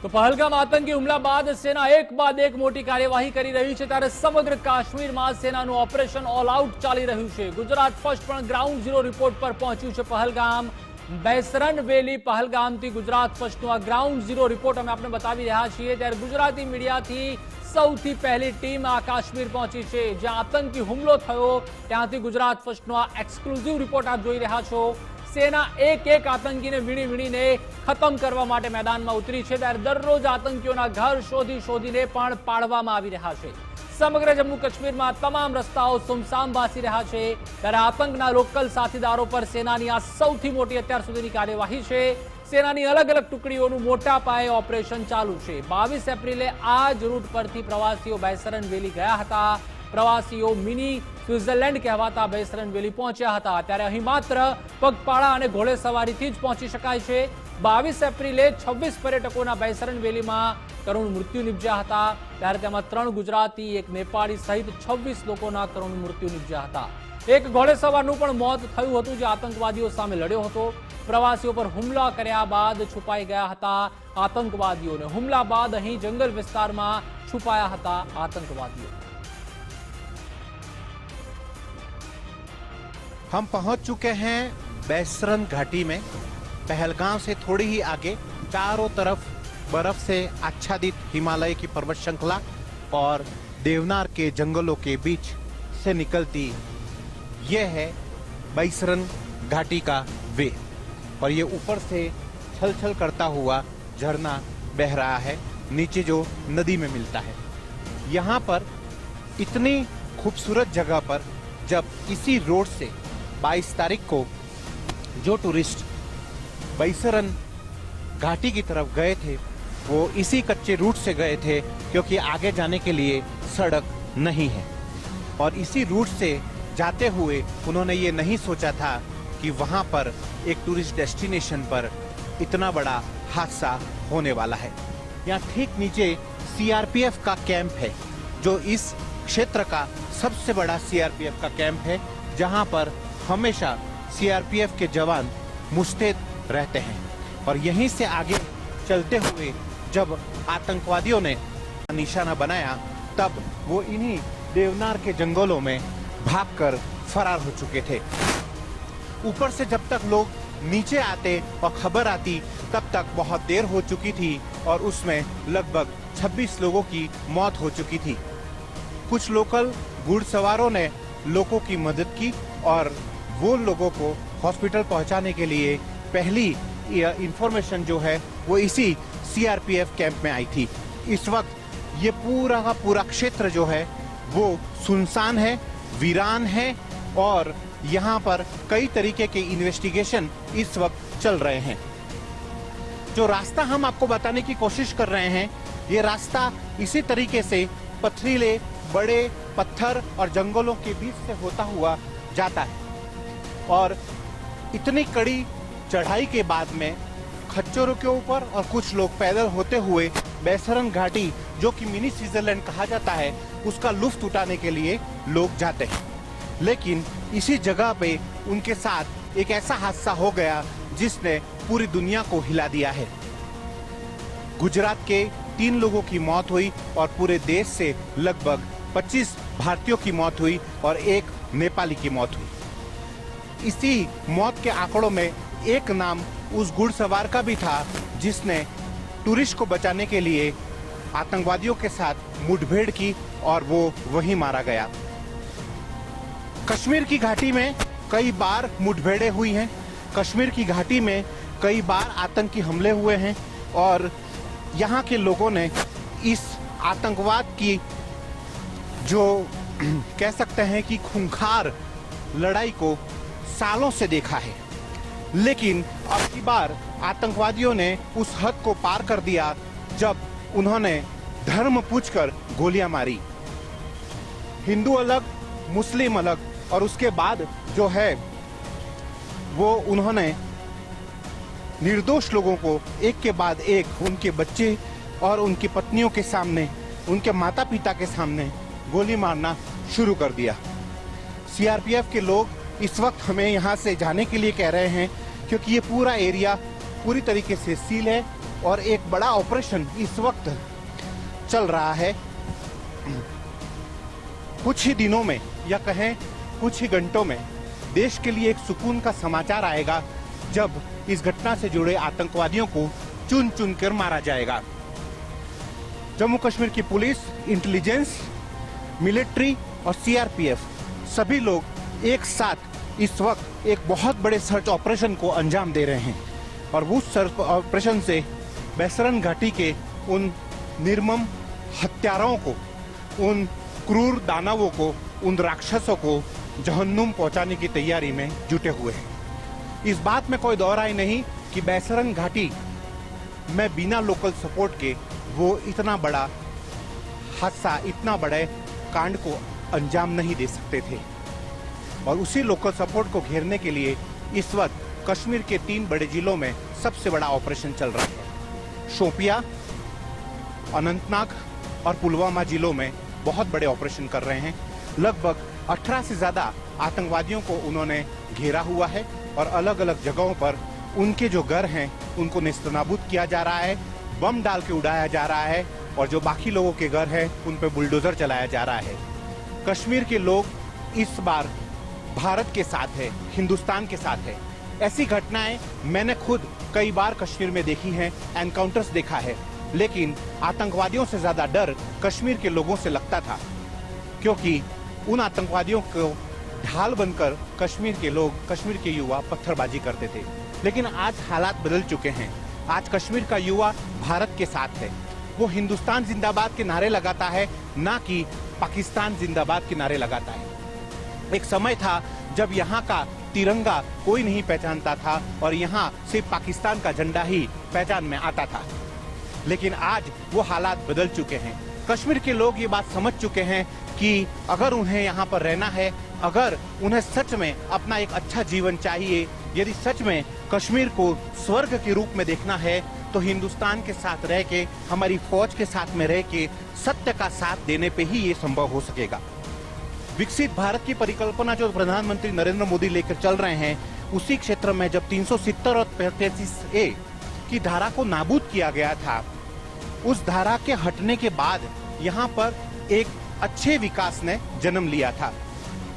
તો પહલગામ આતંકી હુમલા બાદ સેના એક બાદ એક મોટી કાર્યવાહી કરી રહી છે, ત્યારે સમગ્ર કાશ્મીરમાં સેનાનું ઓપરેશન ઓલ આઉટ ચાલી રહ્યું છે। ગુજરાત ફર્સ્ટ પણ ગ્રાઉન્ડ ઝીરો રિપોર્ટ પર પહોંચ્યું છે। પહલગામ બેસરન વેલી પહલગામથી ગુજરાત ફર્સ્ટનો આ ગ્રાઉન્ડ ઝીરો રિપોર્ટ અમે આપને બતાવી રહ્યા છીએ। ત્યારે ગુજરાતી મીડિયાથી સૌથી પહેલી ટીમ આ કાશ્મીર પહોંચી છે, જ્યાં આતંકી હુમલો થયો ત્યાંથી ગુજરાત ફર્સ્ટનો આ એક્સક્લુઝિવ રિપોર્ટ આપ જોઈ રહ્યા છો। सेना एक एक आतंकी ने वीणी वीणी ने खत्म करवा माटे मैदान में उतरी है, त्यारे दररोज आतंकीओं घर शोधी शोधीने पण पाडवामां आवी रह्या छे। समग्र जम्मू कश्मीर में तमाम रस्ताओ सुमसाम भासी रह्या छे, त्यारे आतंकना लोकल साथीदारों पर सेनानी आ सौथी मोटी अत्यार सुधीनी कार्यवाही छे। सेनानी अलग अलग टुकड़ीओनुं मोटा पाये ऑपरेशन चालू छे। 22 एप्रिले आ ज रूट परथी प्रवासीओ बेसरन वेली गया हता। प्रवासीओ मिनी स्विट्जरलैंड कहवाता बेसरन वेली पहुंच्या हता, त्यारे અહીં માત્ર પગપાળા અને ઘોડેસવારીથી જ પહોંચી શકાય છે। 22 એપ્રિલે 26 पर्यटકોના બેસરન વેલીમાં કરુણ મૃત્યુ નિપજ્યા હતા, ત્યારે તેમાં 3 ગુજરાતી, એક નેપાળી સહિત 26 લોકોના કરુણ મૃત્યુ નિપજ્યા હતા। એક ઘોડેસવારનું પણ મોત થયું હતું, જે આતંકવાદીઓ સામે લડ્યો હતો। પ્રવાસીઓ પર હુમલા કર્યા બાદ છુપાઈ ગયા હતા આતંકવાદીઓને। હુમલા બાદ અહીં જંગલ વિસ્તારમાં છુપાયા હતા આતંકવાદીઓ। हम पहुंच चुके हैं बेसरन घाटी में। पहलगाम से थोड़ी ही आगे चारों तरफ बर्फ से आच्छादित हिमालय की पर्वत श्रृंखला और देवनार के जंगलों के बीच से निकलती यह है बेसरन घाटी का वे, और ये ऊपर से छल छल करता हुआ झरना बह रहा है, नीचे जो नदी में मिलता है। यहाँ पर इतनी खूबसूरत जगह पर जब इसी रोड से 22 तारीख को जो टूरिस्ट बेसरन घाटी की तरफ गए थे, वो इसी कच्चे रूट से गए थे, क्योंकि आगे जाने के लिए सड़क नहीं है। और इसी रूट से जाते हुए उन्होंने ये नहीं सोचा था कि वहाँ पर एक टूरिस्ट डेस्टिनेशन पर इतना बड़ा हादसा होने वाला है। यहाँ ठीक नीचे सीआरपीएफ का कैंप है, जो इस क्षेत्र का सबसे बड़ा सीआरपीएफ का कैंप है, जहाँ पर हमेशा सीआरपीएफ के जवान मुस्तैद रहते हैं। और यहीं से आगे चलते हुए जब आतंकवादियों ने निशाना बनाया, तब वो इन्हीं देवनार के जंगलों में भागकर फरार हो चुके थे। ऊपर से जब तक लोग नीचे आते और खबर आती, तब तक बहुत देर हो चुकी थी और उसमें लगभग 26 लोगों की मौत हो चुकी थी। कुछ लोकल घुड़सवारों ने लोगों की मदद की और वो लोगों को हॉस्पिटल पहुंचाने के लिए पहली इंफॉर्मेशन जो है वो इसी सीआरपीएफ कैंप में आई थी। इस वक्त ये पूरा का पूरा क्षेत्र जो है वो सुनसान है, वीरान है, और यहाँ पर कई तरीके के इन्वेस्टिगेशन इस वक्त चल रहे हैं। जो रास्ता हम आपको बताने की कोशिश कर रहे हैं, ये रास्ता इसी तरीके से पथरीले बड़े पत्थर और जंगलों के बीच से होता हुआ जाता है। और इतनी कड़ी चढ़ाई के बाद में खच्चरों के ऊपर और कुछ लोग पैदल होते हुए बेसरन घाटी, जो कि मिनी स्विट्जरलैंड कहा जाता है, उसका लुत्फ उठाने के लिए लोग जाते हैं। लेकिन इसी जगह पे उनके साथ एक ऐसा हादसा हो गया जिसने पूरी दुनिया को हिला दिया है। गुजरात के 3 लोगों की मौत हुई और पूरे देश से लगभग 25 भारतीयों की मौत हुई और एक नेपाली की मौत हुई। इसी मौत के आंकड़ों में एक नाम उस घुड़सवार का भी था, जिसने टूरिस्ट को बचाने के लिए आतंकवादियों के साथ मुठभेड़ की और वो वहीं मारा गया। कश्मीर की घाटी में कई बार मुठभेड़ें हुई हैं, कश्मीर की घाटी में कई बार आतंकी हमले हुए हैं, और यहाँ के लोगों ने इस आतंकवाद की जो कह सकते हैं कि खूंखार लड़ाई को सालों से देखा है। लेकिन अब की बार आतंकवादियों ने उस हद को पार कर दिया, जब उन्होंने धर्म पूछकर गोलियां मारी। हिंदू अलग, मुस्लिम अलग, और उसके बाद जो है वो उन्होंने निर्दोष लोगों को एक के बाद एक उनके बच्चे और उनकी पत्नियों के सामने, उनके माता पिता के सामने गोली मारना शुरू कर दिया। सीआरपीएफ के लोग इस वक्त हमें यहाँ से जाने के लिए कह रहे हैं, क्योंकि ये पूरा एरिया पूरी तरीके से सील है। और एक बड़ा ऑपरेशन इस वक्त चल रहा है। कुछ ही दिनों में या कहें कुछ ही घंटों में देश के लिए एक सुकून का समाचार आएगा जब इस घटना से जुड़े आतंकवादियों को चुन चुन कर मारा जाएगा। जम्मू कश्मीर की पुलिस, इंटेलिजेंस, मिलिट्री और सीआरपीएफ सभी लोग एक साथ इस वक्त एक बहुत बड़े सर्च ऑपरेशन को अंजाम दे रहे हैं और उस सर्च ऑपरेशन से बैसरन घाटी के उन निर्मम हत्याराओं को, उन क्रूर दानवों को, उन राक्षसों को जहन्नुम पहुंचाने की तैयारी में जुटे हुए हैं। इस बात में कोई दो राय नहीं कि बैसरन घाटी में बिना लोकल सपोर्ट के वो इतना बड़ा हादसा, इतना बड़े कांड को अंजाम नहीं दे सकते थे। और उसी लोकल सपोर्ट को घेरने के लिए इस वक्त कश्मीर के 3 बड़े जिलों में सबसे बड़ा ऑपरेशन चल रहा है। शोपिया, अनंतनाग और पुलवामा जिलों में बहुत बड़े ऑपरेशन कर रहे हैं। लगभग 18 से ज्यादा आतंकवादियों को उन्होंने घेरा हुआ है और अलग अलग जगहों पर उनके जो घर हैं उनको नेस्तनाबूद किया जा रहा है, बम डाल के उड़ाया जा रहा है और जो बाकी लोगों के घर हैं उन पर बुलडोजर चलाया जा रहा है। कश्मीर के लोग इस बार भारत के साथ है, हिंदुस्तान के साथ है। ऐसी घटनाएं मैंने खुद कई बार कश्मीर में देखी हैं, एनकाउंटर्स देखा है, लेकिन आतंकवादियों से ज्यादा डर कश्मीर के लोगों से लगता था, क्योंकि उन आतंकवादियों को ढाल बनकर कश्मीर के लोग, कश्मीर के युवा पत्थरबाजी करते थे। लेकिन आज हालात बदल चुके हैं। आज कश्मीर का युवा भारत के साथ है। वो हिंदुस्तान जिंदाबाद के नारे लगाता है, ना कि पाकिस्तान जिंदाबाद के नारे लगाता है। एक समय था जब यहाँ का तिरंगा कोई नहीं पहचानता था और यहाँ सिर्फ पाकिस्तान का झंडा ही पहचान में आता था, लेकिन आज वो हालात बदल चुके हैं। कश्मीर के लोग ये बात समझ चुके हैं कि अगर उन्हें यहाँ पर रहना है, अगर उन्हें सच में अपना एक अच्छा जीवन चाहिए, यदि सच में कश्मीर को स्वर्ग के रूप में देखना है, तो हिंदुस्तान के साथ रह के, हमारी फौज के साथ में रह के, सत्य का साथ देने पे ही ये संभव हो सकेगा। विकसित भारत की परिकल्पना जो प्रधानमंत्री नरेंद्र मोदी लेकर चल रहे हैं, उसी क्षेत्र में जब 370 और 35A की धारा को नाबूद किया गया था, उस धारा के हटने के बाद यहाँ पर एक अच्छे विकास ने जन्म लिया था।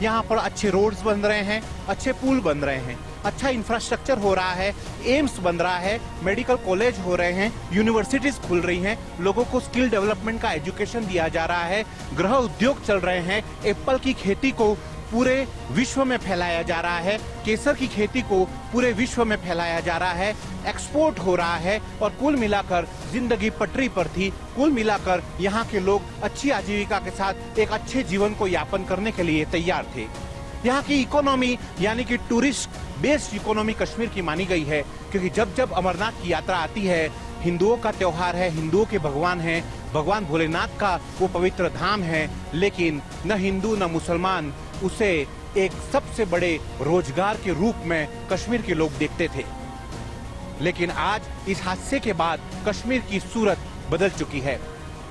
यहाँ पर अच्छे रोड्स बन रहे हैं, अच्छे पुल बन रहे हैं, अच्छा इंफ्रास्ट्रक्चर हो रहा है, एम्स बन रहा है, मेडिकल कॉलेज हो रहे हैं, यूनिवर्सिटीज खुल रही हैं, लोगों को स्किल डेवलपमेंट का एजुकेशन दिया जा रहा है, गृह उद्योग चल रहे हैं, एप्पल की खेती को पूरे विश्व में फैलाया जा रहा है, केसर की खेती को पूरे विश्व में फैलाया जा रहा है, एक्सपोर्ट हो रहा है और कुल मिलाकर जिंदगी पटरी पर थी। कुल मिलाकर यहाँ के लोग अच्छी आजीविका के साथ एक अच्छे जीवन को यापन करने के लिए तैयार थे। यहाँ की इकोनॉमी यानी कि टूरिस्ट बेस्ड इकोनॉमी कश्मीर की मानी गई है, क्योंकि जब जब अमरनाथ की यात्रा आती है, हिंदुओं का त्योहार है, हिंदुओं के भगवान हैं, भगवान भोलेनाथ का वो पवित्र धाम है, लेकिन न हिंदू न मुसलमान उसे एक सबसे बड़े रोजगार के रूप में कश्मीर के लोग देखते थे। लेकिन आज इस हादसे के बाद कश्मीर की सूरत बदल चुकी है।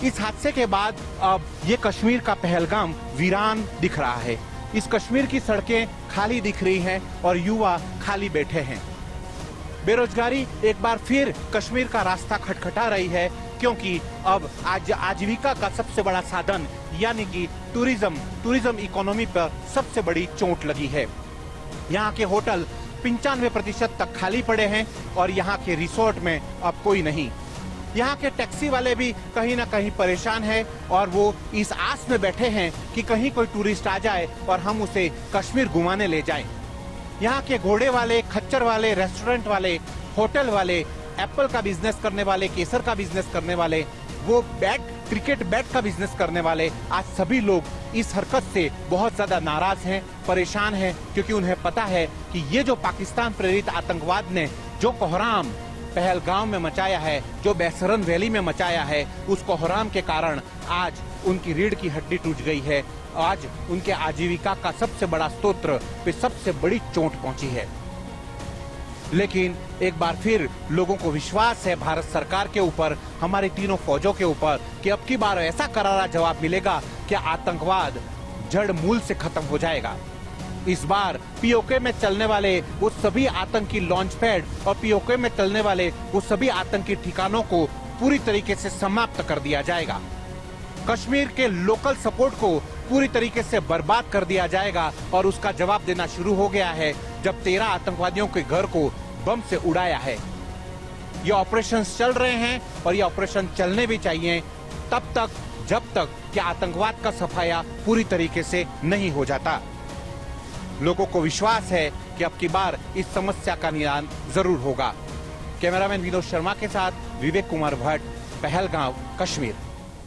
इस हादसे के बाद अब ये कश्मीर का पहलगाम वीरान दिख रहा है। इस कश्मीर की सड़कें खाली दिख रही हैं और युवा खाली बैठे हैं। बेरोजगारी एक बार फिर कश्मीर का रास्ता खटखटा रही है, क्योंकि अब आज आजीविका का सबसे बड़ा साधन यानी कि टूरिज्म इकोनॉमी पर सबसे बड़ी चोट लगी है। यहाँ के होटल 95% तक खाली पड़े हैं और यहाँ के रिसोर्ट में अब कोई नहीं। यहाँ के टैक्सी वाले भी कहीं ना कहीं परेशान हैं और वो इस आस में बैठे हैं कि कहीं कोई टूरिस्ट आ जाए और हम उसे कश्मीर घुमाने ले जाएं। यहाँ के घोड़े वाले, खच्चर वाले, रेस्टोरेंट वाले, होटल वाले, एप्पल का बिजनेस करने वाले, केसर का बिजनेस करने वाले, वो क्रिकेट बैट का बिजनेस करने वाले, आज सभी लोग इस हरकत से बहुत ज्यादा नाराज हैं, परेशान हैं, क्योंकि उन्हें पता है कि ये जो पाकिस्तान प्रेरित आतंकवाद ने जो कोहराम पहलगाम में मचाया है, जो बैसरन वैली में मचाया है, उस कोहराम के कारण आज उनकी रीढ़ की हड्डी टूट गई है। आज उनके आजीविका का सबसे बड़ा स्रोत पे सबसे बड़ी चोट पहुंची है। लेकिन एक बार फिर लोगों को विश्वास है भारत सरकार के ऊपर, हमारी तीनों फौजों के ऊपर, कि अब की बार ऐसा करारा जवाब मिलेगा कि आतंकवाद जड़ मूल से खत्म हो जाएगा। इस बार पीओके में चलने वाले वो सभी आतंकी लॉन्च पैड और पीओके में चलने वाले वो सभी आतंकी ठिकानों को पूरी तरीके से समाप्त कर दिया जाएगा। कश्मीर के लोकल सपोर्ट को पूरी तरीके से बर्बाद कर दिया जाएगा और उसका जवाब देना शुरू हो गया है जब 13 आतंकवादियों के घर को बम से उड़ाया है। ये ऑपरेशंस चल रहे हैं और ये ऑपरेशन चलने भी चाहिए तब तक जब तक कि आतंकवाद का सफाया पूरी तरीके से नहीं हो जाता। लोगों को विश्वास है कि अब की बार इस समस्या का निदान जरूर होगा। कैमरामैन विनोद शर्मा के साथ विवेक कुमार भट्ट, पहलगांव, कश्मीर।